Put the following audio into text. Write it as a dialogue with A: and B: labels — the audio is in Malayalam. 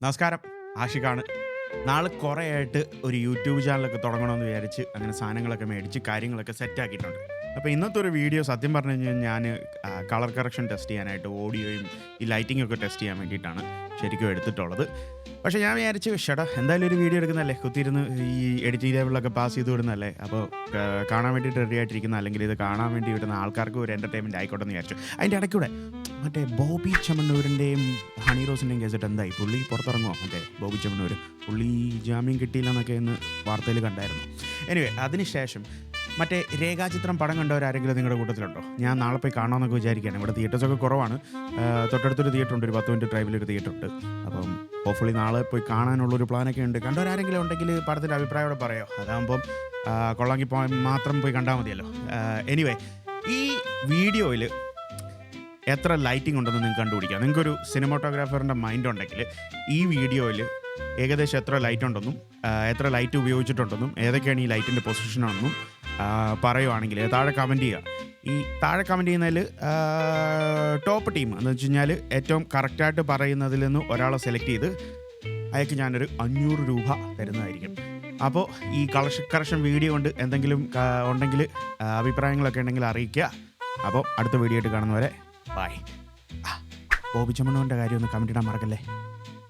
A: നമസ്കാരം, ആഷിഖാണ്. നാളെ കുറേ ആയിട്ട് ഒരു യൂട്യൂബ് ചാനലൊക്കെ തുടങ്ങണമെന്ന് വിചാരിച്ച് അങ്ങനെ സാധനങ്ങളൊക്കെ മേടിച്ച് കാര്യങ്ങളൊക്കെ സെറ്റാക്കിയിട്ടുണ്ട്. അപ്പോൾ ഇന്നത്തെ ഒരു വീഡിയോ സത്യം പറഞ്ഞു കഴിഞ്ഞാൽ ഞാൻ കളർ കറക്ഷൻ ടെസ്റ്റ് ചെയ്യാനായിട്ട് ഓഡിയോയും ഈ ലൈറ്റിംഗ് ഒക്കെ ടെസ്റ്റ് ചെയ്യാൻ വേണ്ടിയിട്ടാണ് ശരിക്കും എടുത്തിട്ടുള്ളത്. പക്ഷേ ഞാൻ വിചാരിച്ചു എന്തായാലും ഒരു വീഡിയോ എടുക്കുന്നതല്ലേ, കുത്തിയിരുന്ന് ഈ എഡിറ്റിംഗ് ടേബിളിലൊക്കെ പാസ് ചെയ്ത് വിടുന്നതല്ലേ, അപ്പോൾ കാണാൻ വേണ്ടിയിട്ട് റെഡി ആയിട്ടിരിക്കുന്ന അല്ലെങ്കിൽ ഇത് കാണാൻ വേണ്ടി വിടുന്ന ആൾക്കാർക്ക് ഒരു എൻ്റർടൈൻമെൻറ്റ് ആയിക്കോട്ടെ എന്ന് വിചാരിച്ചു. അതിൻ്റെ ഇടയ്ക്കൂടെ മറ്റേ ബോബി ചെമ്മണ്ണൂരിൻ്റെയും ഹണി റോസിൻ്റെയും കേസിട്ട് എന്തായി, പുള്ളി പുറത്തിറങ്ങുമോ? മറ്റേ ബോബി ചെമ്മണ്ണൂർ പുള്ളി ജാമ്യം കിട്ടിയില്ല എന്നൊക്കെ ഇന്ന് വാർത്തയിൽ കണ്ടായിരുന്നു. എനിവേ, അതിനുശേഷം മറ്റേ രേഖാചിത്രം പടം കണ്ടവരാരെങ്കിലും നിങ്ങളുടെ കൂട്ടത്തിലുണ്ടോ? ഞാൻ നാളെ പോയി കാണാമെന്നൊക്കെ വിചാരിക്കുകയാണ്. ഇവിടെ തിയേറ്റേഴ്സൊക്കെ കുറവാണ്. തൊട്ടടുത്തൊരു തിയേറ്റർ ഉണ്ട്, ഒരു 10 മിനിറ്റ് ഡ്രൈവിലൊരു തിയേറ്റർ ഉണ്ട്. അപ്പം ഹോപ്പ്ഫുള്ളി നാളെ പോയി കാണാനുള്ളൊരു പ്ലാനൊക്കെ ഉണ്ട്. കണ്ടവരാരെങ്കിലും ഉണ്ടെങ്കിൽ പടത്തിൻ്റെ അഭിപ്രായം പറയാമോ? അതാകുമ്പം കൊള്ളാമെങ്കിൽ മാത്രം പോയി കണ്ടാൽ മതിയല്ലോ. എനിവേ, ഈ വീഡിയോയിൽ എത്ര ലൈറ്റിംഗ് ഉണ്ടെന്ന് നിങ്ങൾക്ക് കണ്ടുപിടിക്കാം. നിങ്ങൾക്കൊരു സിനിമാറ്റോഗ്രാഫറിൻ്റെ മൈൻഡ് ഉണ്ടെങ്കിൽ ഈ വീഡിയോയിൽ ഏകദേശം എത്ര ലൈറ്റ് ഉണ്ടെന്നും എത്ര ലൈറ്റ് ഉപയോഗിച്ചിട്ടുണ്ടെന്നും ഏതൊക്കെയാണ് ഈ ലൈറ്റിൻ്റെ പൊസിഷനാണെന്നും പറയുവാണെങ്കിൽ താഴെ കമൻറ്റ് ചെയ്യുക. ഈ താഴെ കമൻറ്റ് ചെയ്യുന്നതിൽ ടോപ്പ് ടീം എന്ന് വെച്ച് കഴിഞ്ഞാൽ ഏറ്റവും കറക്റ്റായിട്ട് പറയുന്നതിൽ നിന്ന് ഒരാളെ സെലക്ട് ചെയ്ത് അയാൾക്ക് ഞാനൊരു 500 രൂപ തരുന്നതായിരിക്കും. അപ്പോൾ ഈ കറക്ഷൻ വീഡിയോ കൊണ്ട് എന്തെങ്കിലും ഉണ്ടെങ്കിൽ അഭിപ്രായങ്ങളൊക്കെ ഉണ്ടെങ്കിൽ അറിയിക്കുക. അപ്പോൾ അടുത്ത വീഡിയോ ആയിട്ട് കാണുന്നവരെ ബൈ. ബോബി ചെമ്മണ്ണൂരിൻ്റെ കാര്യം ഒന്ന് കമൻറ്റ് ഇടാൻ മറക്കല്ലേ.